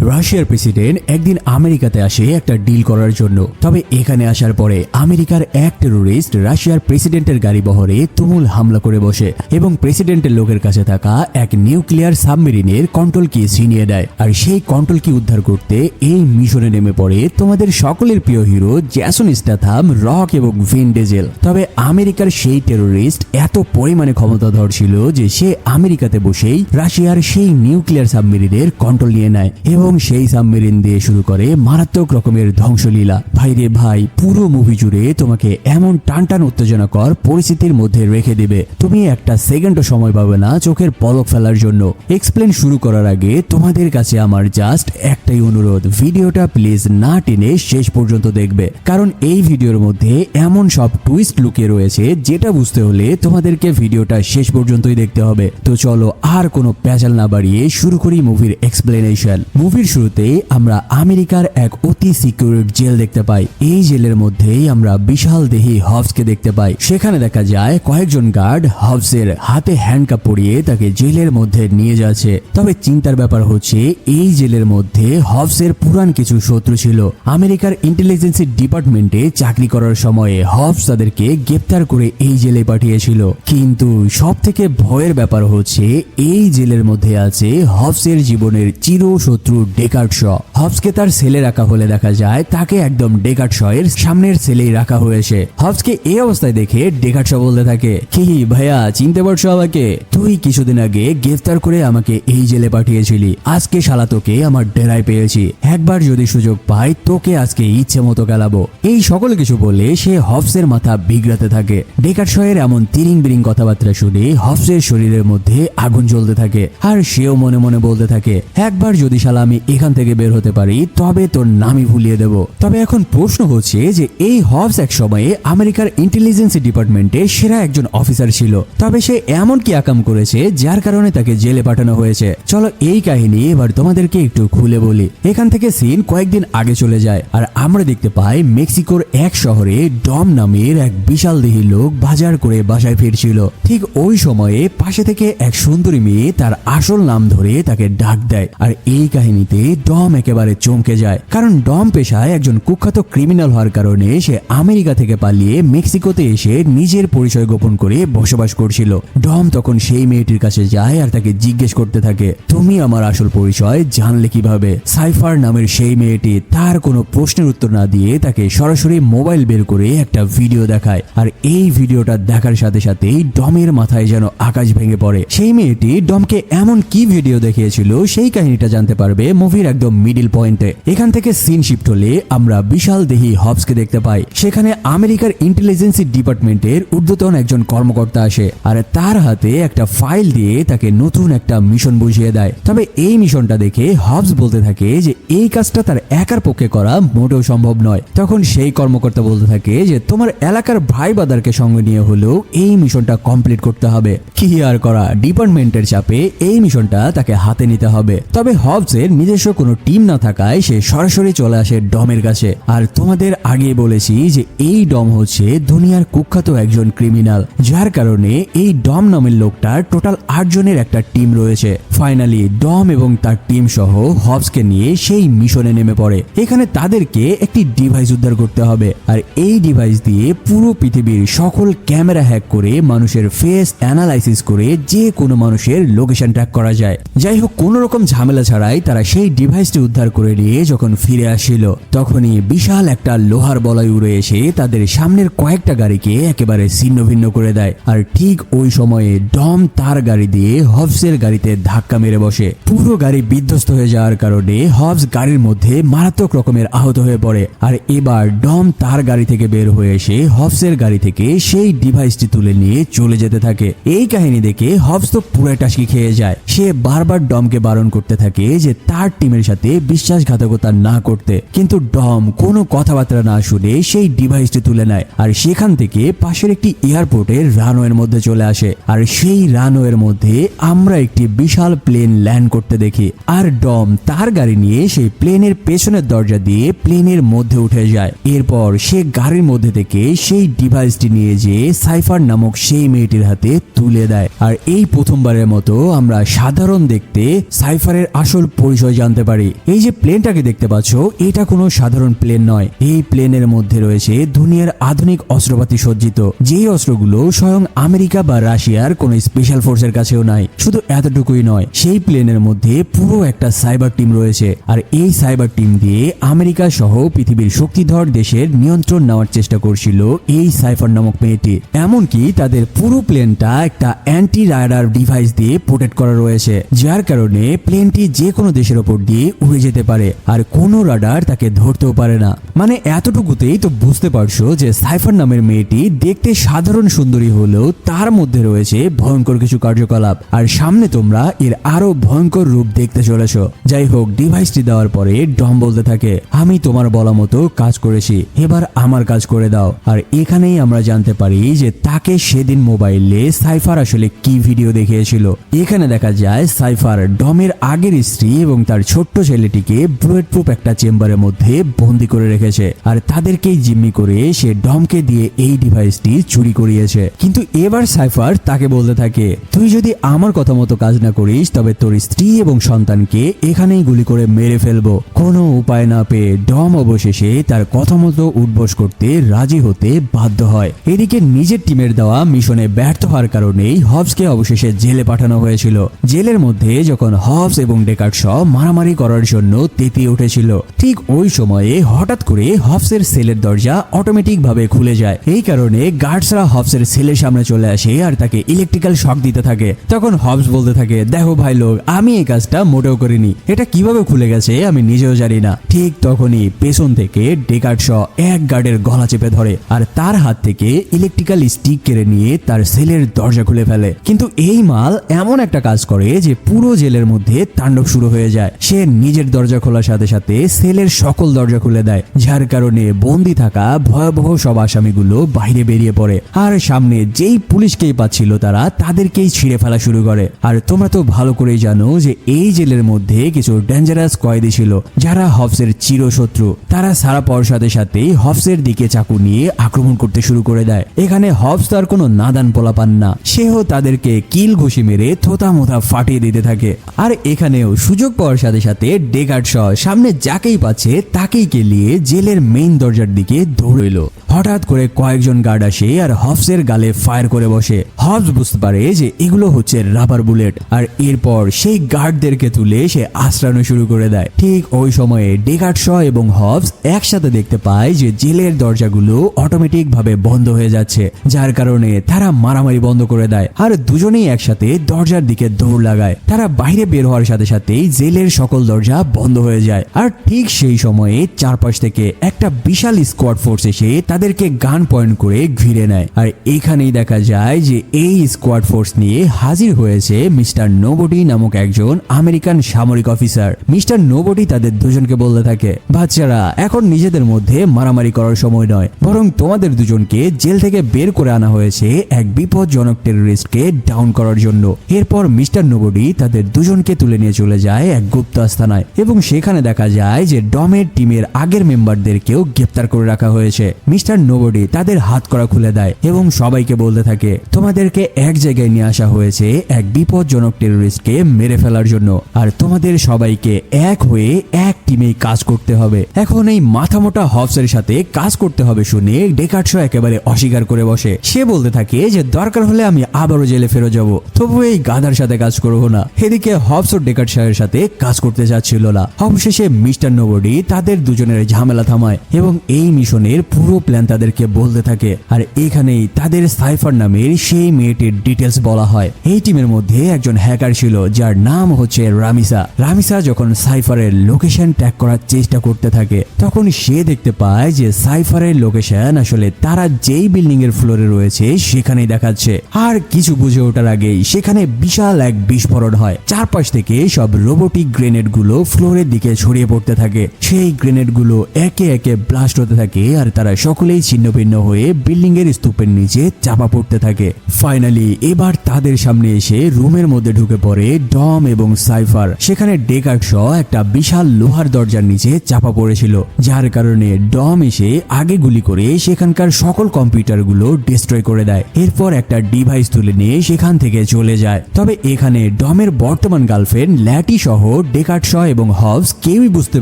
রাশিয়ার প্রেসিডেন্ট একদিন আমেরিকাতে আসে একটা ডিল করার জন্য। তবে এখানে আসার পরে আমেরিকার এক টেরোরিস্ট রাশিয়ার প্রেসিডেন্টের গাড়ি বহরে তুমুল হামলা করে বসে এবং প্রেসিডেন্টের লোকের কাছে থাকা এক নিউক্লিয়ার সাবমেরিনের কন্ট্রোল কি ছিনিয়ে দেয়। আর সেই কন্ট্রোল কি উদ্ধার করতে এই মিশনে নেমে পড়ে তোমাদের সকলের প্রিয় হিরো জ্যাসন স্ট্যাথাম, রক এবং ভিন ডিজেল। তবে আমেরিকার সেই টেরোরিস্ট এত পরিমাণে ক্ষমতাধর ছিল যে সে আমেরিকাতে বসেই রাশিয়ার সেই নিউক্লিয়ার সাবমেরিনের কন্ট্রোল নিয়ে নেয় এবং সেই সাবমেরিন দিয়ে শুরু করে মারাত্মক রকমের ধ্বংসলীলা। ভাই রে ভাই, পুরো মুভি জুড়ে তোমাকে এমন টানটান উত্তেজনাকর পরিস্থিতির মধ্যে রেখে দিবে, তুমি একটা সেকেন্ডও সময় পাবে না চোখের পলক ফেলার জন্য। এক্সপ্লেন শুরু করার আগে তোমাদের কাছে আমার জাস্ট একটাই অনুরোধ, ভিডিওটা প্লিজ না টেনে শেষ পর্যন্ত দেখবে, কারণ এই ভিডিওর মধ্যে এমন সব টুইস্ট লুকিয়ে রয়েছে যেটা বুঝতে হলে তোমাদেরকে ভিডিওটা শেষ পর্যন্তই দেখতে হবে। তো চলো আর কোনো প্যাচাল না বাড়িয়ে শুরু করি মুভির এক্সপ্লেনেশন। মুভির শুরুতে আমরা আমেরিকার এক অতি সিকিউর জেল দেখতে পাই। এই জেলের মধ্যেই আমরা বিশাল দেহী হবসকে দেখতে পাই। সেখানে দেখা যায় কয়েকজন গার্ড হবসের হাতে হ্যান্ডকাপ পরিয়ে তাকে জেলের মধ্যে নিয়ে যাচ্ছে। তবে চিন্তার ব্যাপার হচ্ছে এই জেলের মধ্যে হবসের পুরান কিছু শত্রু ছিল। আমেরিকার ইন্টেলিজেন্সি ডিপার্টমেন্টে চাকরি করার সময়ে হবস তাদেরকে গ্রেপ্তার করে এই জেলে পাঠিয়েছিল। কিন্তু সব থেকে ভয়ের ব্যাপার হচ্ছে এই জেলের মধ্যে আছে হবসের জীবনের চির শত্রু ডেকার্ড শ। হবসকে তার সেলে রাখা হলে দেখা যায় তাকে একদম ডেকার্ড শ এর সামনের সেলেই রাখা হয়েছে। হবসকে এই অবস্থায় দেখে ডেকার্ড শ বলতে থাকে, কি ভাইয়া চিনতে পারছো আমাকে? তুই কিছুদিন আগে গ্রেফতার করে আমাকে এই জেলে পাঠিয়েছিলি, আজকে শালা তোকে আমার ডেরায় পেয়েছি, একবার যদি সুযোগ পাই তোকে আজকে ইচ্ছে মতো গেলাবো। এই সকল কিছু বলে সে হবসের মাথা বিগড়াতে থাকে। ডেকার্ড শ এর এমন তিরিং বিরিং কথাবার্তা শুনে হবসের শরীরের মধ্যে আগুন জ্বলতে থাকে আর সেও মনে মনে বলতে থাকে, একবার যদি শালা আমি এখান থেকে বের হতে পারি তবে তোর নামই ভুলিয়ে দেব। তবে এখন প্রশ্ন হচ্ছে যে এই হবস এক সময়ে আমেরিকার ইন্টেলিজেন্স ডিপার্টমেন্টে সেরা একজন অফিসার ছিল, তবে সে এমন কি আকাম করেছে যার কারণে তাকে জেলে পাঠানো হয়েছে। চলো এই কাহিনী এবার তোমাদেরকে একটু খুলে বলি। এখান থেকে সিন কয়েকদিন আগে চলে যায় আর আমরা দেখতে পাই মেক্সিকোর এক শহরে ডম নামের এক বিশাল দেহী লোক বাজার করে বাসায় ফিরছিল। ঠিক ওই সময়ে পাশে থেকে এক সুন্দরী মেয়ে তার আসল নাম ধরে তাকে ডাক দেয়। আর এই কাহিনীতে ডম একেবারে চমকে যায়, কারণ ডম পেশায় একজন কুখ্যাত ক্রিমিনাল হওয়ার কারণে সে আমেরিকা থেকে পালিয়ে মেক্সিকোতে এসে নিজের পরিচয় গোপন করে বসবাস করছিল। ডম তখন সেই মেয়েটির কাছে যায় আর তাকে জিজ্ঞেস করতে থাকে, তুমি আমার আসল পরিচয় জানলে কিভাবে? সাইফার নামের সেই মেয়েটি তার কোনো প্রশ্নের উত্তর না দিয়ে তাকে সরাসরি মোবাইল বের করে একটা ভিডিও দেখায়। আর এই ভিডিওটা দেখার সাথে সাথেই ডমের মাথায় যেন আকাশ ভেঙে পড়ে। সেই মেয়েটি ডমকে এমন কি ভিডিও দেখিয়েছিল সেই কাহিনীটা জানতে পারবে মুভির একদম মিডিল পয়েন্টে। এখান থেকে সিন শিফট হলে আমরা বিশাল দেহী হবসকে দেখতে পাই। সেখানে আমেরিকার ইন্টেলিজেন্সি ডিপার্টমেন্টের ঊর্ধ্বতন একজন কর্মকর্তা আসে আর তার হাতে একটা ফাইল দিয়ে তাকে নতুন একটা মিশন বুঝিয়ে দেয়। তবে এই মিশনটা দেখে হবস বলতে থাকে যে এই কাজটা তার একার পক্ষে করা মোটেও সম্ভব নয়। তখন সেই কর্মকর্তা বলতে থাকে যে তোমার এলাকার ভাই বাদারকে সঙ্গে নিয়ে হলেও এই মিশনটা কমপ্লিট করতে হবে। কি আর করা, ডিপার্টমেন্টের চাপে এই মিশনটা তাকে হাতে নিতে হবে। তবে হবসের নিজস্ব কোনো টিম না থাকায় সে সরাসরি চলে আসে ডমের কাছে। আর তোমাদের আগে বলেছি যে এই ডম হচ্ছে দুনিয়ার কুখ্যাত একজন ক্রিমিনাল, যার কারণে এই ডম নামের লোকটার টোটাল 8 জনের একটা টিম রয়েছে। ফাইনালি ডম এবং তার টিম সহ হবসকে নিয়ে সেই মিশনে নেমে পড়ে। এখানে তাদেরকে একটি ডিভাইস উদ্ধার করতে হবে আর এই ডিভাইস দিয়ে পুরো পৃথিবীর সকল ক্যামেরা হ্যাক করে মানুষের ফেস অ্যানালাইসিস করে যে কোনো মানুষের লোকেশন ট্র্যাক করা যায়। যাই হোক, কোনো রকম ঝামেলা ছাড়াই তারা সেই ডিভাইসটি উদ্ধার করে নিয়ে যখন ফিরে আসছিল তখনই বিশাল একটা লোহার বলয় উড়ে এসে তাদের সামনের কয়েকটা গাড়িকে একেবারে ছিন্ন ভিন্ন করে দেয়। আর ঠিক ওই সময়ে ডম তার গাড়ি দিয়ে হবসের গাড়িতে ধাক্কা মেরে বসে। পুরো গাড়ি বিধ্বস্ত হয়ে যাওয়ার কারণে হবস গাড়ির মধ্যে মারাত্মক রকমের আহত হয়ে পড়ে। আর এবার ডম তার গাড়ি থেকে বের হয়ে এসে হবসের গাড়ি থেকে সেই ডিভাইসটি তুলে নিয়ে চলে যেতে থাকে। এই কাহিনী দেখে হবস তো পুরো টাসকি খেয়ে যায়। সে বারবার ডমকে বারণ করতে থাকে যে তার টিমের সাথে বিশ্বাসঘাতকতা না করতে, কিন্তু ডম কোনো কথাবার্তা না শুনে সেই ডিভাইসটি তুলে নেয় আর সেখান থেকে পাশের একটি এয়ারপোর্টের রানওয়ের মধ্যে চলে আসে। আর সেই রানওয়ের মধ্যে আমরা একটি বিশাল প্লেন ল্যান্ড করতে দেখি আর ডম তার গাড়ি নিয়ে সেই প্লেনের পেছনের দরজা দিয়ে প্লেনের মধ্যে উঠে যায়। এরপর সে গাড়ির মধ্যে থেকে সেই ডিভাইসটি নিয়ে যেয়ে সাইফার নামক সেই মেয়েটির হাতে তুলে দেয়। আর এই প্রথমবারের মতো আমরা সাধারণ দেখতে সাইফারের আসল পরিচয় করে জানতে পারি এই যে প্লেনটাকে দেখতে পাচ্ছ এটা কোনো সাধারণ প্লেন নয়। এই প্লেনের মধ্যে রয়েছে দুনিয়ার আধুনিক অস্ত্রপাতি সজ্জিত, যেই অস্ত্রগুলো স্বয়ং আমেরিকা বা রাশিয়ার কোনো স্পেশাল ফোর্সের কাছেও নাই। শুধু এতটুকুই নয়, সেই প্লেনের মধ্যে পুরো একটা সাইবার টিম রয়েছে, আর এই সাইবার টিম দিয়ে আমেরিকা সহ পৃথিবীর শক্তিধর দেশের নিয়ন্ত্রণ নেওয়ার চেষ্টা করছিল এই সাইফার নামক মেয়েটি। এমনকি তাদের পুরো প্লেনটা একটা অ্যান্টি রাডার ডিভাইস দিয়ে প্রোটেক্ট করা রয়েছে, যার কারণে প্লেনটি যে কোনো দেশের ওপর দিয়ে উড়ে যেতে পারে আর কোনো রাডার তাকে ধরতেও পারে না। মানে এতটুকুতেই তো বুঝতে পারছো যে সাইফার নামের মেয়েটি দেখতে সাধারণ সুন্দরী হলেও তার মধ্যে রয়েছে ভয়ঙ্কর কিছু কার্যকলাপ, আর সামনে তোমরা এর আরো ভয়ঙ্কর রূপ দেখতে চলেছ। যাই হোক, ডিভাইসটি দেওয়ার পরে ডম বলতে থাকে, আমি তোমার বলা মতো কাজ করেছি, এবার আমার কাজ করে দাও। আর এখানেই আমরা জানতে পারি যে তাকে সেদিন মোবাইলে সাইফার আসলে কি ভিডিও দেখিয়েছিল। এখানে দেখা যায় সাইফার ডমের আগের স্ত্রী এবং তার ছোট্ট ছেলেটিকে বুলেট প্রুফ একটা চেম্বারের মধ্যে বন্দি করে রেখেছে, আর তাদেরকেই জিম্মি করে সে ডমকে দিয়ে এই ডিভাইসটি চুরি করিয়েছে। কিন্তু এবার সাইফার তাকে বলতে থাকে, তুই যদি আমার কথা মতো কাজ না করিস তবে তোর স্ত্রী এবং সন্তানকে এখানেই গুলি করে মেরে ফেলবো। কোনো উপায় না পেয়ে ডম অবশেষে তার কথা মতো উঠবোস করতে রাজি হতে বাধ্য হয়। এদিকে নিজের টিমের দেওয়া মিশনে ব্যর্থ হওয়ার কারণেই হবসকে অবশেষে জেলে পাঠানো হয়েছিল। জেলের মধ্যে যখন হবস এবং ডেকার্ড শ মারামারি করার জন্য তেতিয়ে উঠেছিল, ঠিক ওই সময়ে হঠাৎ করে হবসের সেলের দরজা অটোমেটিক ভাবে খুলে যায়। এই কারণে গার্ডসরা হবসের সেলের সামনে চলে আসে আর তাকে ইলেকট্রিক্যাল শক দিতে থাকে। তখন হবস বলতে থাকে, দেখো ভাই লোক, আমি এই কাজটা মোটেও করিনি, এটা কিভাবে খুলে গেছে আমি নিজেও জানি না। ঠিক তখনই পেছন থেকে ডেকার্ড শ এক গার্ডের গলা চেপে ধরে আর তার হাত থেকে ইলেকট্রিক্যাল স্টিক কেড়ে নিয়ে তার সেলের দরজা খুলে ফেলে। কিন্তু এই মাল এমন একটা কাজ করে যে পুরো জেলের মধ্যে তাণ্ডব শুরু হয়ে যায়। সে নিজের দরজা খোলার সাথে সাথে সেলের সকল দরজা খুলে দেয়, যার কারণে বন্দি থাকা ভয়াবহ সব আসামিগুলো বাইরে বেরিয়ে পড়ে আর সামনে যেই পুলিশকেই পাচ্ছিল তারা তাদেরকেই ছিঁড়ে ফেলা শুরু করে। আর তোমরা তো ভালো করেই জানো যে এই জেলের মধ্যে কিছু ডেঞ্জারাস কয়েদি ছিল যারা হবসের চিরশত্রু। তারা সারা পাওয়ার সাথে সাথেই হবসের দিকে চাকু নিয়ে আক্রমণ করতে শুরু করে দেয়। এখানে হবস তার কোনো নাদান পোলা পান না, সেও তাদেরকে কিল ঘুষি মেরে থোতা মোথা ফাটিয়ে দিতে থাকে। আর এখানেও সুযোগ পাওয়ার সাথে সাথে ডেকার্ড শ সামনে যাকেই পাচ্ছে তাকেই কেলিয়ে জেলের মেইন দরজার দিকে দৌড়ইল। হঠাৎ করে কয়েকজন গার্ড আসে আর হবসের গালে ফায়ার করে বসে। হবস বুঝতে পারে যে এগুলো হচ্ছে রাবার বুলেট, আর এরপর সেই গার্ডদেরকে তুলে সে আশ্রানো শুরু করে দেয়। ঠিক ওই সময়ে ডেকার্ড শ এবং হবস একসাথে দেখতে পায় যে জেলের দরজাগুলো অটোমেটিক ভাবে বন্ধ হয়ে যাচ্ছে, যার কারণে তারা মারামারি বন্ধ করে দেয় আর দুজনেই একসাথে দরজার দিকে দৌড় লাগায়। তারা বাইরে বের হওয়ার সাথে সাথেই জেলের সকল দরজা বন্ধ হয়ে যায়। আর ঠিক সেই সময়ে চারপাশ থেকে একটা বিশাল স্কোয়াড ফোর্স এসে তাদেরকে গান পয়েন্ট করে ঘিরে নেয়। আর এখানেই দেখা যায় যে এই স্কোয়াড ফোর্স নিয়ে হাজির হয়েছে মিস্টার নোবডি নামক একজন আমেরিকান সামরিক অফিসার। মিস্টার নোবডি তাদের দুজনকে বলতে থাকে, বাচ্চারা, এখন নিজেদের মধ্যে মারামারি করার সময় নয়, বরং তোমাদের দুজনকে জেল থেকে বের করে আনা হয়েছে এক বিপজ্জনক টেররিস্টকে ডাউন করার জন্য। এরপর মিস্টার নোবডি তাদের দুজনকে তুলে নিয়ে চলে যায় এক গুপ্ত আস্তানায় এবং সেখানে দেখা যায় যে ডমের টিমের আগের মেম্বারদেরকেও গ্রেপ্তার করে রাখা হয়েছে। মিস্টার নোবডি তাদের হাত করা খুলে দেয় এবং সবাইকে বলতে থাকে, তোমাদেরকে এক জায়গায় নিয়ে আসা হয়েছে এক বিপজ্জনক টেররিস্টকে মেরে ফেলার জন্য, আর তোমাদের সবাইকে এক হয়ে এক টিমে কাজ করতে হবে। এখন এই মাথামোটা হবসের সাথে কাজ করতে হবে শুনে ডেকার্ড শ একেবারে অস্বীকার করে বসে। সে বলতে থাকে যে দরকার হলে আমি আবারও জেলে ফেরত যাব, তবু এই গাধার সাথে কাজ করবো না। এদিকে হবস ও ডেকার্ড শাহের সাথে কাজ করতে চাচ্ছিল না। অবশেষে মিস্টার নোবডি তাদের দুজনের ঝামেলা থামায় এবং এই মিশনের পুরো প্ল্যান তাদেরকে বলতে থাকে। আর এখানেই তাদের সাইফার নামের সেই মেয়েটির ডিটেলস বলা হয়। এই টিমের মধ্যে একজন হ্যাকার ছিল যার নাম হচ্ছে রামিসা। রামিসা যখন সাইফারের লোকেশন ট্র্যাক করার চেষ্টা করতে থাকে তখন সে দেখতে পায় যে সাইফারের লোকেশন আসলে তারা যেই বিল্ডিং এর ফ্লোরে রয়েছে সেখানেই দেখাচ্ছে। আর কিছু বুঝে ওঠার আগেই সেখানে বিশাল এক বিস্ফোরণ হয়। চারপাশ থেকে সব রোবোটিক গ্রেনেড গুলো ফ্লোরের দিকে ছড়িয়ে পড়তে থাকে। সেই গ্রেনেড গুলো একে একে ব্লাস্ট হতে থাকে আর তারা সকলেই ছিন্ন ভিন্ন হয়ে বিল্ডিং এর স্তূপের নিচে চাপা পড়তে থাকে। ফাইনালি এবার তাদের সামনে এসে রুমের মধ্যে ঢুকে পড়ে ডম এবং সাইফার। সেখানে ডেকার্ড শ একটা বিশাল লোহার দরজার নিচে চাপা পড়েছিল, যার কারণে ডম এসে আগে গুলি করে সেখানকার সকল কম্পিউটার গুলো ডিস্ট্রয় করে দেয়। এরপর একটা ডিভাইস তুলে নিয়ে সেখান থেকে চলে যায়। তবে এখানে ডমের বর্তমান গার্লফ্রেন্ড ল্যাটি সহ ডেকার্ড শ এবং হবস কেউই বুঝতে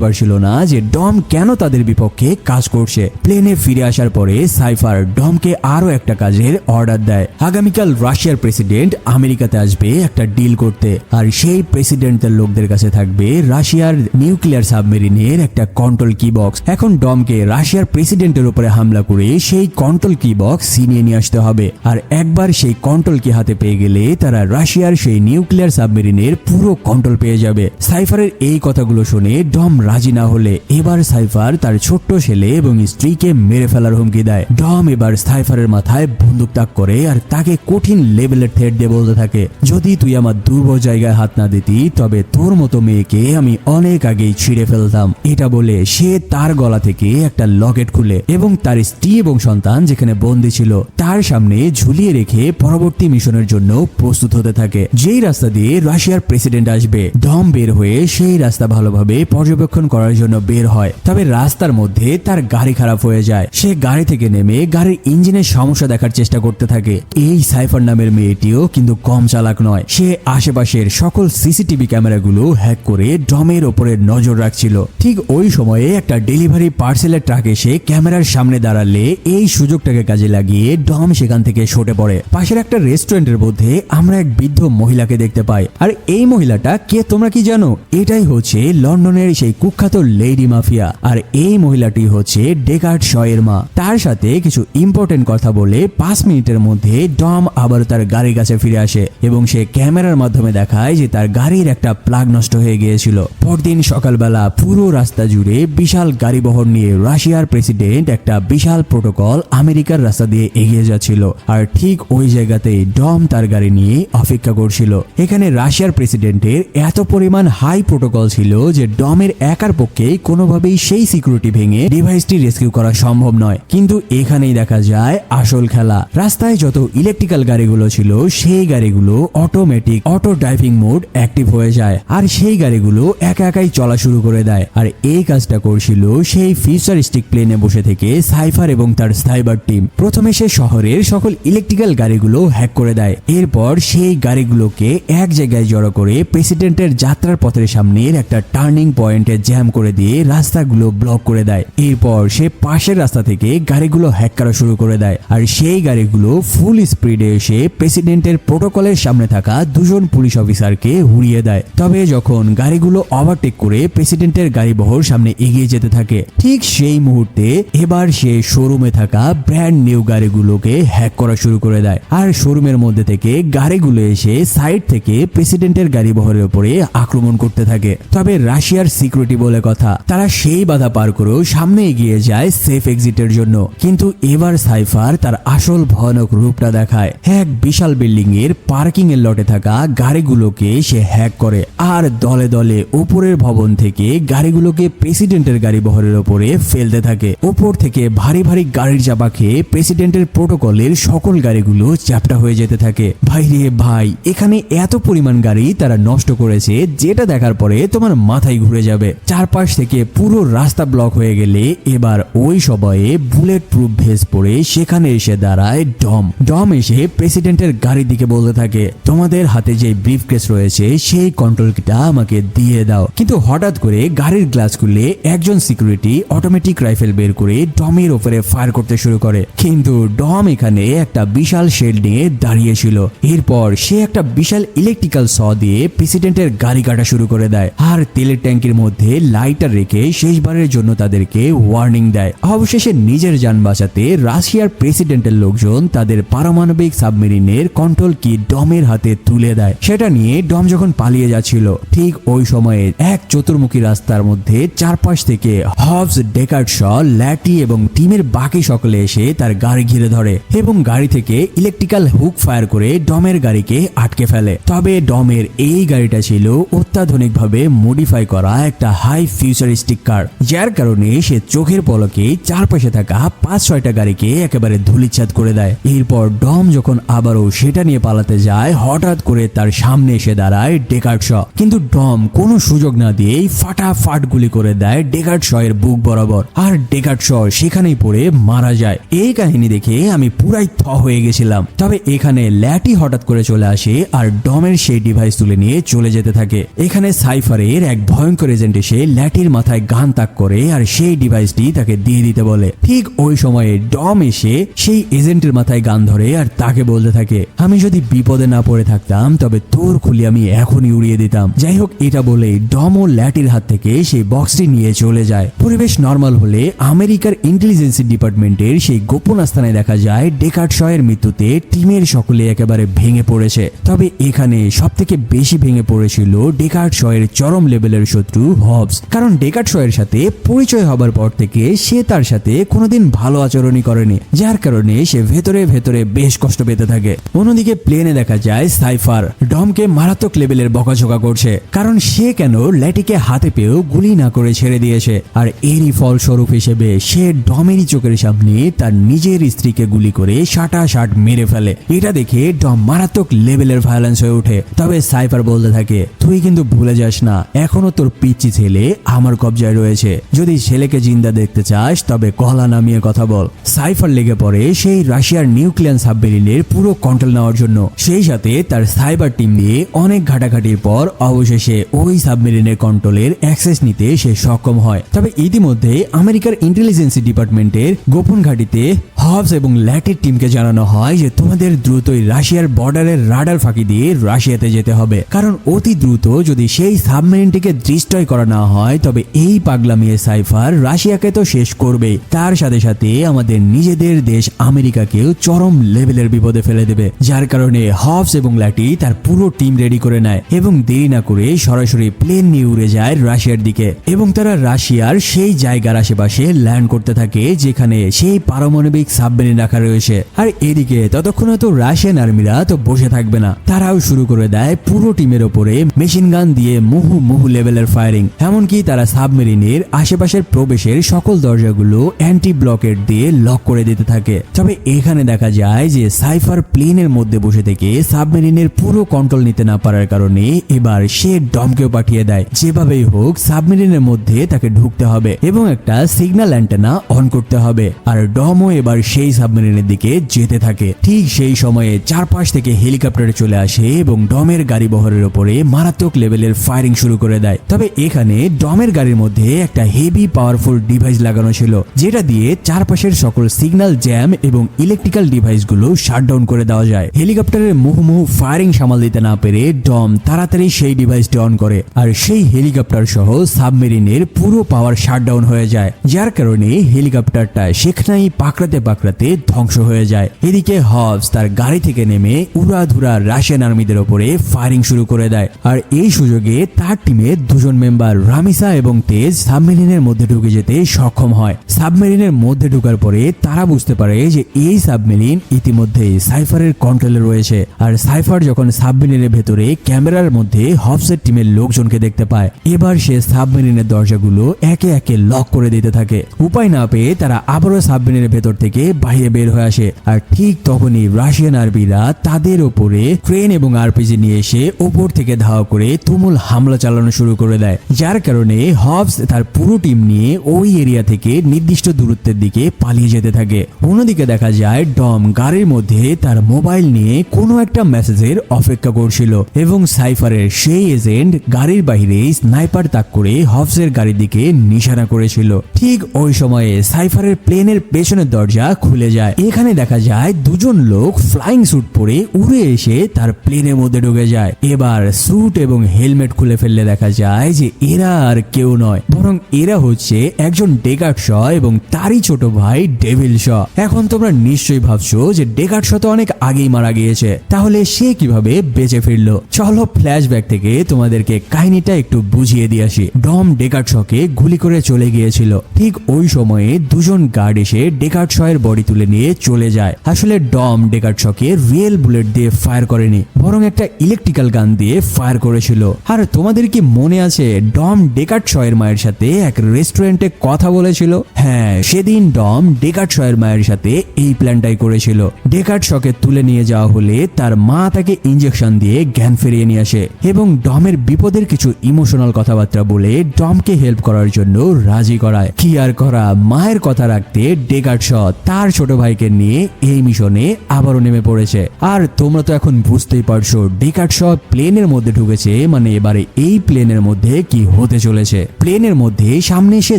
পারছিল না যে ডম কেন তাদের বিপক্ষে কাজ করছে। প্লেনে ফিরে আসার পরে সাইফার ডমকে আরো একটা কাজের অর্ডার দেয়। আগামীকাল রাশিয়ার প্রেসিডেন্ট আমেরিকাতে আসবে একটা ডিল করতে, আর সেই প্রেসিডেন্টের লোকদের কাছে থাকবে রাশিয়ার নিউক্লিয়ার সাবমেরিনের একটা কন্ট্রোল কি বক্স। এখন ডমকে রাশিয়ার প্রেসিডেন্টের উপরে হামলা করে সেই কন্ট্রোল কি বক্স ছিনিয়ে নিয়ে আসতে হবে। আর একবার সেই কন্ট্রোল কি হাতে পেয়ে গেলে তারা রাশিয়ার সেই নিউক্লিয়ার সাবমেরিনের পুরো কন্ট্রোল পেয়ে যাবে। সাইফারের এই কথাগুলো শুনে ডম রাজি না হলে এবার সাইফার তার ছোট্ট ছেলে এবং স্ত্রীকে মেরে ফেলার হুমকি দেয়। ডম এবার সাইফারের মাথায় বন্দুক তাক করে আর তাকে কঠিন লেভেলের থ্রেট দিয়ে বলতে থাকে, যদি তুই আমার দুর্বল জায়গায় হাত না দিতি তবে তোর মতো মেয়েকে আমি অনেক আগেই ছিঁড়ে ফেলতাম। এটা বলে সে তার গলা থেকে একটা লকেট খুলে এবং তার স্ত্রী এবং সন্তান যেখানে বন্দী ছিল তার সামনে ঝুলিয়ে রেখে পরবর্তী মিশনের জন্য প্রস্তুত হতে থাকে। যেই রাস্তা দিয়ে রাশিয়ার প্রেসিডেন্ট আসবে, ডম বের হয়ে সেই রাস্তা ভালোভাবে পর্যবেক্ষণ করার জন্য বের হয়। তবে রাস্তার মধ্যে তার গাড়ি খারাপ হয়ে যায়। সে গাড়ি থেকে নেমে গাড়ির ইঞ্জিনের সমস্যা দেখার চেষ্টা করতে থাকে। এই সাইফার নামের মেয়েটিও কিন্তু কম চালাক নয়। সে আশেপাশের সকল সিসিটিভি ক্যামেরাগুলো হ্যাক করে ডমের ওপরে নজর রাখছিল। ঠিক ওই সময়ে একটা ডেলিভারি পার্সেলের ট্রাক এসে ক্যামেরার সামনে দাঁড়ালে এই সুযোগটাকে কাজে লাগিয়ে ডম সেখান থেকে সরে পড়ে। পাশের একটা রেস্টুরেন্টের মধ্যে আমরা এক বৃদ্ধ মহিলাকে দেখতে পাই। আর এই মহিলাটা কে তোমরা কি জানো? এটাই হচ্ছে লন্ডনের সেই কুখ্যাত লেডি মাফিয়া। আর এই মহিলাটি হচ্ছে ডেকার্ড শ এর মা। তার সাথে কিছু ইম্পর্টেন্ট কথা বলে 5 মিনিটের মধ্যে ডম আবার তার গাড়ির কাছে ফিরে আসে এবং সে ক্যামেরার মাধ্যমে দেখায় যে তার গাড়ির একটা প্লাগ নষ্ট হয়ে গিয়েছিল। পরদিন সকালবেলা পুরো রাস্তা জুড়ে বিশাল গাড়ি বহর নিয়ে রাশিয়ার প্রেসিডেন্ট একটা বিশাল প্রোটোকল আমেরিকার রাস্তা দিয়ে এগিয়ে যাচ্ছিল। আর ঠিক ওই জায়গাতেই ডম তার গাড়ি নিয়ে অপেক্ষা করছিল। এখানে রাশিয়ার প্রেসিডেন্টের এত পরিমাণ হাই প্রোটোকল ছিল যে ডমের একার পক্ষে কোনোভাবেই সেই সিকিউরিটি ভেঙে ডিভাইসটি রেস্কিউ করা সম্ভব নয়। কিন্তু এখানেই দেখা যায় আসল খেলা। রাস্তায় যত ইলেকট্রিক্যাল গাড়িগুলো ছিল সেই গাড়িগুলো automatic auto driving mode active হয়ে যায় আর সেই গাড়িগুলো একা একাই চলা শুরু করে দেয়। আর এই কাজটা করছিল সেই ফিউচারিস্টিক প্লেনে বসে থেকে সাইফার এবং তার সাইবার টিম। প্রথমে সে শহরের সকল ইলেকট্রিক্যাল গাড়িগুলো হ্যাক করে দেয়। এরপর সেই গাড়িগুলোকে এক জায়গায় জড়ো করে প্রেসিডেন্টের যাত্রার পথের সামনের একটা টার্নিং পয়েন্টে জ্যাম করে দিয়ে রাস্তাগুলো ব্লক করে দেয়। এরপর সে পাশের রাস্তা থেকে গাড়িগুলো হ্যাক করা শুরু করে দেয় আর সেই গাড়িগুলো ফুল স্পিডে এসে প্রেসিডেন্টের প্রোটোকলের সামনে থাকা 2 জন পুলিশ অফিসারকে উড়িয়ে দেয়। তবে যখন গাড়িগুলো ওভারটেক করে প্রেসিডেন্টের গাড়ি বহর সামনে এগিয়ে যেতে থাকে, ঠিক সেই মুহূর্তে এবার সে শোরুমে থাকা ব্র্যান্ড নিউ গাড়িগুলোকে হ্যাক করা শুরু করে দেয়। আর শোরুমের মধ্যে থেকে গাড়িগুলো এসে সাইড থেকে প্রেসিডেন্টের গাড়ি বহরের উপরে আক্রমণ করতে থাকে। তবে রাশিয়ার সিকিউরিটি বলে কথা, তারা সেই বাধা পার করেও সামনে এগিয়ে যায় সেফ এক্সিটের জন্য। কিন্তু এবার সাইফার তার আসল ভয়ানক রূপটা দেখায়। এক বিশাল বিল্ডিং এর পার্কিং এর লটে থাকা গাড়িগুলোকে সে হ্যাক করে আর দলে দলে উপরের ভবন থেকে গাড়িগুলোকে প্রেসিডেন্টের গাড়ি বহরের উপরে ফেলতে থাকে। উপর থেকে ভারী ভারী গাড়ির চাপা খেয়ে প্রেসিডেন্টের প্রোটোকলের সকল গাড়িগুলো চ্যাপ্টা হয়ে যেতে থাকে। ভাই রে ভাই, এখানে এত পরিমাণ গাড়ি তারা নষ্ট করেছে যেটা দেখার পরে তোমার মাথায় ঘুরে যাবে। চারপাশ থেকে পুরো রাস্তা ব্লক হয়ে গেলে এবার ওই সময়ে বুলেট প্রুফ ভেস্ট পরে সেখানে এসে দাঁড়ায় ডম। ডম এসে প্রেসিডেন্টের গাড়ির দিকে বলতে থাকে, তোমাদের হাতে যে ব্রিফকেস রয়েছে সেই কন্ট্রোল কিটা আমাকে দিয়ে দাও। কিন্তু হঠাৎ করে গাড়ির গ্লাস খুলে একজন সিকিউরিটি অটোমেটিক রাইফেল বের করে ডমের উপরে ফায়ার করতে শুরু করে। কিন্তু ডম এখানে একটা বিশাল শেল নিয়ে দাঁড়িয়ে ছিল। এরপর সে একটা বিশাল ইলেকট্রিক্যাল স দিয়ে প্রেসিডেন্টের গাড়ি কাটা শুরু করে দেয় আর তেলের ট্যাঙ্কির মধ্যে লাইটার রেখে শেষবারের জন্য তাদেরকে ওয়ার্নিং দেয়। অবশেষে নিজের যান বাঁচাতে রাশিয়ার প্রেসিডেন্টের লোকজন তাদের পারমাণবিক সাবমেরিনের কন্ট্রোল কি ডমের হাতে তুলে দেয়। সেটা নিয়ে ডম যখন পালিয়ে যাচ্ছিল, ঠিক ওই সময়ে এক চতুর্মুখী রাস্তার মধ্যে চারপাশ থেকে হবস, ডেকার্ড শ, ল্যাটি এবং টিমের বাকি সকলে এসে তার গাড়ি ঘিরে ধরে এবং গাড়ি থেকে ইলেকট্রিক্যাল হুক ফায়ার করে ডমের গাড়িকে আটকে ফেলে। তবে ডমের এই গাড়িটা ছিল অত্যাধুনিকভাবে মডিফাই করা একটা হাই ফিউচারিস্টিক কার, যার কারণে সে চোখের পলকে চারপাশে থাকা 5-6টা গাড়িকে একেবারে ধুলিচ্ছাদ করে দেয়। এরপর ডম যখন আবারও সেটা নিয়ে পালাতে যায়, হঠাৎ করে তার সামনে এসে দাঁড়ায় ডেকার্ড শ। কিন্তু ডম কোনো সুযোগ না দিয়েই ফাটাফাট গুলি করে দেয় ডেকার্ড শ এর বুক বরাবর আর ডেকার্ড শ সেখানেই পড়ে মারা যায়। এই কাহিনী দেখে আমি পুরাই থ হয়ে গেছিলাম। তবে এখানে ল্যাটি হঠাৎ করে চলে আসে আর ডমের সেই ডিভাইস তুলে নিয়ে চলে যেতে থাকে। এখানে সাইফারের এক ভয়ঙ্কর এজেন্ট এসে ল্যাটির মাথায় গান তাক করে আর সেই ডিভাইসটি তাকে দিয়ে দিতে বলে। ঠিক ওই সময়ে ডম এসে সেই এজেন্টের মাথায় গান ধরে আর তাকে বলতে থাকে, আমি যদি বিপদে না পড়ে থাকতাম তবে তোর খুলি আমি এখনই উড়িয়ে দিতাম। যাই হোক, এটা বলে ডম ও ল্যাটির হাত থেকে সেই বক্সটি নিয়ে চলে যায়। পরিবেশ নর্মাল হলে আমেরিকার ইন্টেলিজেন্স ডিপার্টমেন্টের সেই গোপন আস্তানায় দেখা যায় ডেকার্ড শ এর মৃত্যুতে টিমের সকলে একেবারে ভেঙে পড়েছে। তবে এখানে সব থেকে বেশি ভেঙে পড়েছিল ডেকার্ড শ এর চরম লেভেলের শত্রু হবস। কারণ ডেকার্ড শ এর সাথে পরিচয় হবার পর থেকে সে তার সাথে কোনোদিন ভালো আচরণই করেনি, যার কারণে সে ভেতরে ভেতরে বেশ কষ্ট পেতে থাকে। অন্যদিকে প্লেনে দেখা যায় সাইফার ডমকে মারাত্মক লেভেলের বকাঝকা করছে, কারণ সে কেন ল্যাটিকে হাতে পেয়েও গুলি না করে ছেড়ে দিয়েছে। আর এরই ফলস্বরূপ হিসেবে সে ডমেরই চোখের সামনে তার নিজের স্ত্রীকে গুলি করে শাটাশাট মেরে ফেলে। এটা দেখে ডম মারাত্মক লেভেলের ভায়োলেন্স হয়ে ওঠে। তবে সাইফার বলতে থাকে, তুই কিন্তু ভুলে যাস না এখনো তোর পিচ্চি ছেলে আমার কবজায় রয়েছে, যদি ছেলেকে জিন্দা দেখতে চাস তবে গলা নামিয়ে কথা বল। সাইফার লেগে পড়ে সেই রাশিয়ার নিউক্লিয়ার সাবমেরিনের পুরো কন্ট্রোল নেওয়ার জন্য। সেই সাথে তার সাইবার টিম দিয়ে অনেক ঘাটাঘাটির পর অবশেষে ওই সাবমেরিনের কন্ট্রোলের অ্যাক্সেস নিতে সে সক্ষম হয়। তবে ইতিমধ্যে আমেরিকার ইন্টেলিজেন্স ডিপার্টমেন্টের গোপন ঘাঁটিতে হবস এবং ল্যাটির টিমকে জানানো হয় যে তোমাদের দ্রুতই রাশিয়ার বর্ডারের রাডার ফাঁকি দিয়ে রাশিয়াতে যেতে হবে, কারণ অতি দ্রুত যদি সেই সাবমেরিনটিকে ডিস্ট্রয় করা না হয় তবে এই পাগলামিয়ে সাইফার রাশিয়াকে তো শেষ করবেই, তার সাথে সাথে আমাদের নিজেদের দেশ আমেরিকাকেও চরম লেভেলের বিপদে ফেলে দেবে। যার কারণে হবস এবং ল্যাটি তার পুরো টিম রেডি করে নেয় এবং দেরি না করে সরাসরি প্লেন নিয়ে উড়ে যায় রাশিয়ার দিকে এবং তারা রাশিয়ার সেই জায়গার আশেপাশে ল্যান্ড করতে থাকে যেখানে সেই পারমাণবিক সাবমেরিন রাখা রয়েছে। আর এদিকে ততক্ষণে তো রাশিয়ান আর্মিরা তো বসে থাকবে না, তারাও শুরু করে দেয় পুরো টিমের ওপরে মেশিন গান দিয়ে মুহু লেভেলের ফায়ারিং। এমনকি তারা সাবমেরিনের আশেপাশের প্রবেশের সকল দরজাগুলো অ্যান্টি ব্লকেট দিয়ে লক করে দিতে থাকে। তবে এখানে দেখা যায় যে সাইফার প্লেনের মধ্যে বসে থেকে সাবমেরিনের পুরো কন্ট্রোল নিতে না পারার কারণে এবার সে ডমকেও পাঠিয়ে দেয়, যেভাবেই হোক সাবমেরিনের মধ্যে তাকে ঢুকতে হবে এবং একটা সিগন্যাল অ্যান্টেনা অন করতে হবে। আর ডমও এবার সেই সাবমেরিনের দিকে যেতে থাকে। ঠিক সেই সময়ে চারপাশ থেকে হেলিকপ্টার চলে আসে এবং ডমের গাড়ি বহরের উপরে মারাত্মক লেভেলের ফায়ারিং শুরু করে দেয়। তবে এখানে ডমের গাড়ির মধ্যে একটা হেভি পাওয়ারফুল ডিভাইস লাগানো ছিল, যেটা দিয়ে চারপাশের সকল সিগন্যাল জ্যাম এবং ইলেকট্রিক্যাল ডিভাইসগুলো শাটডাউন করে দেওয়া যায়। হেলিকপ্টারের মুহুমুহু ফায়ারিং সামাল দিতে না পেরে ডম তাড়াতাড়ি সেই ডিভাইসটি অন করে আর সেই হেলিকপ্টার সহ সাবমেরিনের পুরো পাওয়ার শাটডাউন হয়ে যায়, যার কারণে হেলিকপ্টারটা সেখানেই পাকড়াতে ধ্বংস হয়ে যায়। এদিকে হবস তার গাড়ি থেকে নেমে উড়াধুরা রাশিয়ান আর্মিদের উপরে ফায়ারিং শুরু করে দেয়। আর এই সুযোগে তার টিমের দুজন মেম্বার রামিসা এবং তেজ সাবমেরিনের মধ্যে ঢুকে যেতে সক্ষম হয়। সাবমেরিনের মধ্যে ঢোকার পরে তারা বুঝতে পারে যে এই সাবমেরিন ইতিমধ্যে সাইফারের কন্ট্রোলে রয়েছে। আর সাইফার যখন সাবমেরিনের ভেতরে ক্যামেরার মধ্যে হবসের টিমের লোকজনকে দেখতে পায়, এবার সে সাবমেরিনের দরজাগুলো একে একে লক করে দিতে থাকে। উপায় না পেয়ে তারা আবারও সাবমেরিনের ভেতর থেকে বাইরে বের হয়ে আসে। আর ঠিক তখনই রাশিয়ান আর্মিরা তাদের উপরে ট্রেন এবং আরপিজি নিয়ে এসে উপর থেকে ধাওয়া করে তুমুল হামলা চালানো শুরু করে দেয়, যার কারণে হবস তার পুরো টিম নিয়ে ওই এরিয়া থেকে নির্দিষ্ট দূরত্বের দিকে পালিয়ে যেতে থাকে। অন্যদিকে দেখা যায় ডম গাড়ির মধ্যে তার মোবাইল নিয়ে কোনো একটা মেসেজের অপেক্ষা করছিল এবং সাইফারের সেই এজেন্ট গাড়ির বাইরে স্নাইপার তাক করে হবসের গাড়ির দিকে নিশানা করেছিল। ঠিক ওই সময়ে সাইফারের প্লেনের পেছনের দরজা খুলে যায়। এখানে দেখা যায় দুজন লোক ফ্লাইং স্যুট পরে উড়ে এসে তার প্লেনের মধ্যে ঢুকে যায়। এবার স্যুট এবং হেলমেট খুলে ফেললে দেখা যায় যে এরা আর কেউ নয়, বরং এরা হচ্ছে একজন ডেকার্ড শ এবং তারই ছোট ভাই ডেভিল শ। এখন তোমরা নিশ্চয়ই ভাবছো যে ডেকার্ড শ তো অনেক আগেই মারা গিয়েছে, তাহলে সে কিভাবে বেঁচে ফিরলো। চলো ফ্ল্যাশব্যাক থেকে তোমাদেরকে কাহিনীটা একটু বুঝিয়ে দিয়ে আসি। ডম ডেকার্ড শকে গুলি করে চলে গিয়েছিল। ঠিক ওই সময়ে দুজন গার্ড এসে ডেকার্ড শ এর বডি তুলে নিয়ে চলে যায়। আসলে ডম ডেকার্ড শকে রিয়েল বুলেট দিয়ে ফায়ার করেনি, বরং একটা ইলেকট্রিক্যাল গান দিয়ে ফায়ার করেছিল। আর তোমাদের কি মনে আছে ডম ডেকার্ড শ এর মায়ের সাথে এক রেস্টুরেন্টে কথা বলেছিল? হ্যাঁ, সেদিন ডম ডেকার্ড শ এর মায়ের সাথে এই প্ল্যানটাই করেছিল। ডেকার্ড শকে তুলে নিয়ে যাওয়া হলে তার মা তাকে ইনজেকশন দিয়ে জ্ঞান ফিরিয়ে নিয়ে আসে এবং ডমের বিপদের কিছু ইমোশনাল কথাবার্তা বলে ডমকে হেল্প করার জন্য রাজি করায়। কি আর করা, মায়ের কথা রাখতে ডেকার্ড শ তার ছোট ভাইকে নিয়ে এই মিশনে আবারও নেমে পড়েছে। আর তোমরা তো এখন বুঝতেই পারছো ডেকার্ড শ প্লেনের মধ্যে ঢুকেছে মানে এবারে এই প্লেনের মধ্যে কি হতে চলেছে। প্লেনের মধ্যে সামনে সে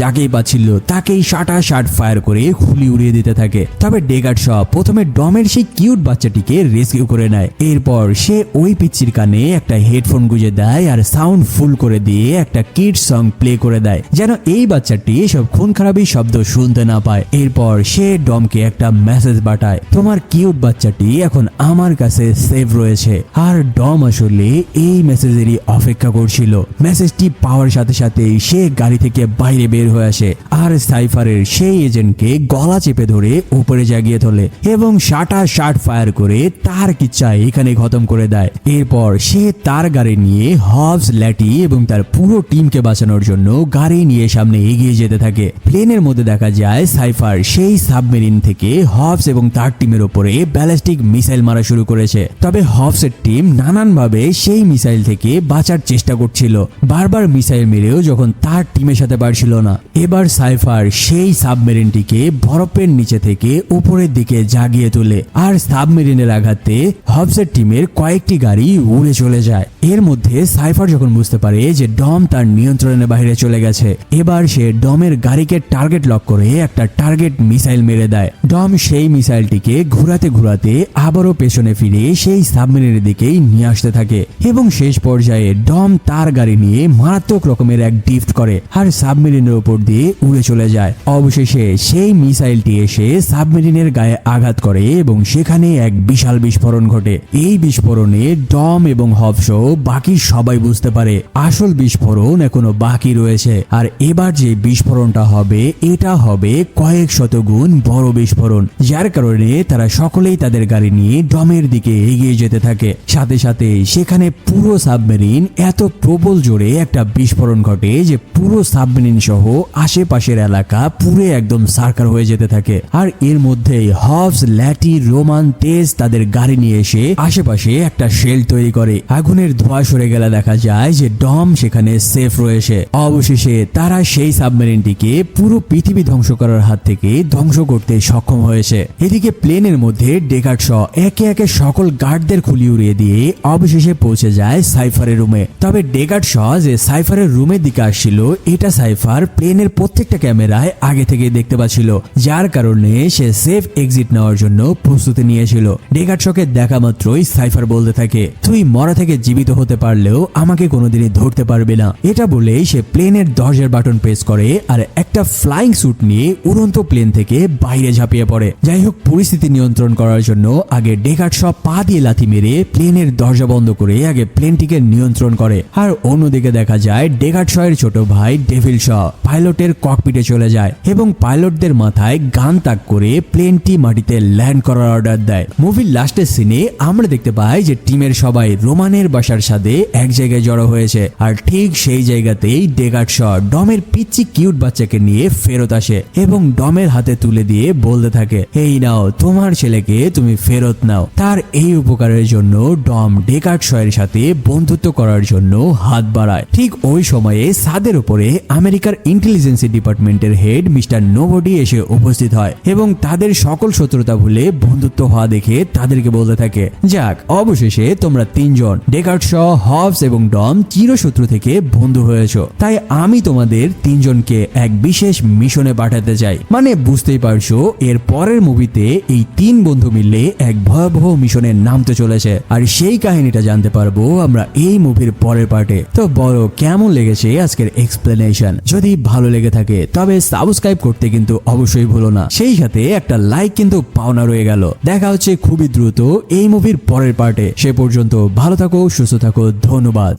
যাকেই পাচ্ছিল তাকেই শাট ফায়ার করে খুলি উড়িয়ে দিতে থাকে। তবে ডেকার্ড শ প্রথমে ডমের সেই কিউট বাচ্চাটিকে রেস্কিউ করে নেয়। এরপর সে ওই পিচ্চির কানে একটা হেডফোন গুঁজে দেয় আর সাউন্ড ফুল করে দিয়ে একটা কিডস সং প্লে করে দেয়, যেন এই বাচ্চাটি সব খুন খারাপি শব্দ শুনতে না পায়। এরপর সে ডমকে একটা মেসেজ পাঠায়, তোমার কিউট বাচ্চাটি এখন আমার কাছে সেভ রয়েছে। আর ডম আসলে এই মেসেজেরই অপেক্ষা করছিল। মেসেজটি পাওয়ার সাথে সাথে সে গাড়ি থেকে বাইরে বের হয়ে আসে আর সাইফারের সেই এজেন্টকে গলা চেপে ধরে উপরে জাগিয়ে তোলে এবং শাট ফায়ার করে তার কিচ্ছা এখানে খতম করে দেয়। এরপর সে তার গাড়ি নিয়ে হবস, ল্যাটি এবং তার পুরো টিমকে বাঁচানোর জন্য গাড়ি নিয়ে সামনে এগিয়ে যেতে থাকে। প্লেনের মধ্যে দেখা যায় সাইফার সেই সাবমেরিন থেকে হবস এবং তার টিমের উপরে ব্যালিস্টিক মিসাইল মারা শুরু করেছে। তবে হবসের টিম নানানভাবে সেই মিসাইল থেকে বাঁচার চেষ্টা করছিল। বারবার মিসাইল মেরেও যখন তার টিমের সাথে পারছিল না, এবার সাইফার সেই সাবমেরিনটিকে বরফের নিচে থেকে উপরের দিকে জাগিয়ে তোলে আর সাবমেরিনের আঘাতে হবসের টিমের কয়েকটি গাড়ি উড়ে চলে যায়। এর মধ্যে সাইফার যখন বুঝতে পারে যে ডম তার নিয়ন্ত্রণের বাইরে চলে গেছে, এবার সে ডমের গাড়িকে টার্গেট লক করে একটা টার্গেট মিসাইল মেরে দেয়। ডম সেই মিসাইলটিকে ঘুরাতে ঘুরাতে আবারও পেছনে ফিরে সেই সাবমেরিনের দিকেই নিয়ে আসতে থাকে এবং শেষ পর্যায়ে ডম তার গাড়ি নিয়ে মারাত্মক রকমের এক ড্রিফট করে আর সাবমেরিনের উপর দিয়ে উড়ে চলে যায়। অবশেষে সেই মিসাইলটি এসে সাবমেরিনের গায়ে আঘাত করে এবং সেখানে এক বিশাল বিস্ফোরণ ঘটে। এই বিস্ফোরণে ডম এবং হবস বাকি সবাই বুঝতে পারে আসল বিস্ফোরণ এখনো বাকি রয়েছে। আর এবার যে বিস্ফোরণটা হবে এটা হবে কয়েক শত গুণ বড় বিস্ফোরণ, যার কারণে তারা সকলেই তাদের গাড়ি নিয়ে ডমের দিকে এগিয়ে যেতে থাকে। সাথে সাথে সেখানে পুরো সাবমেরিন এত প্রবল জোরে একটা বিস্ফোরণ ঘটে যে পুরো সাবমেরিন সহ আশেপাশের এলাকা পুরো একদম সার্কার হয়ে যেতে থাকে। আর এর মধ্যেই হবস, ল্যাটি, রোমান, তেজ তাদের গাড়ি নিয়ে এসে আশেপাশে একটা শেল তৈরি করে। আগুনের ধোঁয়া সরে গেলে দেখা যায় যে ডম সেখানে সেফ রয়েছে। অবশেষে তারা সেই সাবমেরিনটিকে পুরো পৃথিবী ধ্বংস করার হাত থেকে ধ্বংস করতে সক্ষম হয়েছে। এদিকে প্লেনের মধ্যে ডেকার্ড শ একে একে সকল গার্ডদের খুলি উড়িয়ে দিয়ে অবশেষে পৌঁছে যায় সাইফারের রুমে। তবে ডেকার্ড শ যে সাইফারের রুমের দিকে আসছিল এটা সাইফার প্লেনের প্রত্যেকটা ক্যামেরায় আগে থেকে দেখতে পাচ্ছিল, যার কারণে সে সেফ এক্সিট নেওয়ার জন্য প্রস্তুতি নিয়েছিল। ডেকার্ড শকে দেখা মাত্রই সাইফার বলতে থাকে, তুই মরা থেকে জীবিত হতে পারলেও আমাকে কোনোদিনই ধরতে পারবে না। এটা বলেই সে প্লেনের দরজার বাটন প্রেস করে আর একটা ফ্লাইং স্যুট নিয়ে উড়ন্ত প্লেন থেকে বাইরে ঝাঁপিয়ে পড়ে। যাই হোক, পরিস্থিতি নিয়ন্ত্রণ করার জন্য আগে ডেকার্ড শ পা দিয়ে লাথি মেরে প্লেনের দরজা বন্ধ করে আগে প্লেনটিকে নিয়ন্ত্রণ করে। আর অন্যদিকে দেখা যায় ডেকার্ড শ এর ছোট ভাই ডেভিল শ পাইলটের ককপিটে চলে যায় এবং পাইলটদের মাথায় গান তাক করে প্লেনটি মাটিতে ল্যান্ড করার অর্ডার দেয়। মুভির লাস্টের সিনে আমরা দেখতে পাই যে টিমের সবাই রোমানের বাসার সাথে এক জায়গায় জড়ো হয়েছে আর ঠিক সেই জায়গাতেই ডেকার্ড শ ডমের পিচ্চি কিউট বাচ্চাকে নিয়ে ফেরত আসে এবং ডমের হাতে তুলে দিয়ে বলতে থাকে, এই নাও তোমার ছেলেকে তুমি ফেরত নাও। তার এই উপকারের জন্য ডম ডেকার্ড শ এর সাথে বন্ধুত্ব করার জন্য হাত বাড়ায়। ঠিক ওই সময়ে ছাদের উপরে আমেরিকার ইন্টেলিজেন্সি ডিপার্টমেন্টের হেড মিস্টার নোবডি এসে উপস্থিত হয় এবং তাদের সকল শত্রুতা ভুলে বন্ধুত্ব হওয়া দেখে তাদেরকে বলতে থাকে, যাক অবশেষে তোমরা তিনজন ডেকার্ড শ, হবস এবং ডম চিরশত্রু থেকে বন্ধু হয়েছো, তাই আমি তোমাদের তিনজনকে এক বিশেষ মিশনে পাঠাতে চাই। মানে বুঝতেই পারছো এর পরের মুভিতে এই তিন বন্ধু মিলে এক ভয়াবহ মিশনে নামতে চলেছে আর সেই কাহিনীটা জানতে পারবো আমরা এই মুভির পরের পার্টে। তো বলো কেমন লেগেছে আজকের এক্সপ্লেনেশন? যদি ভালো লেগে থাকে তবে সাবস্ক্রাইব করতে কিন্তু অবশ্যই ভুলো না, সেই সাথে একটা লাইক কিন্তু পাওনা রয়ে গেল। দেখা হচ্ছে খুবই দ্রুত এই মুভির পরের পার্টে। সে পর্যন্ত ভালো থাকো, সুস্থ থাকো, ধন্যবাদ।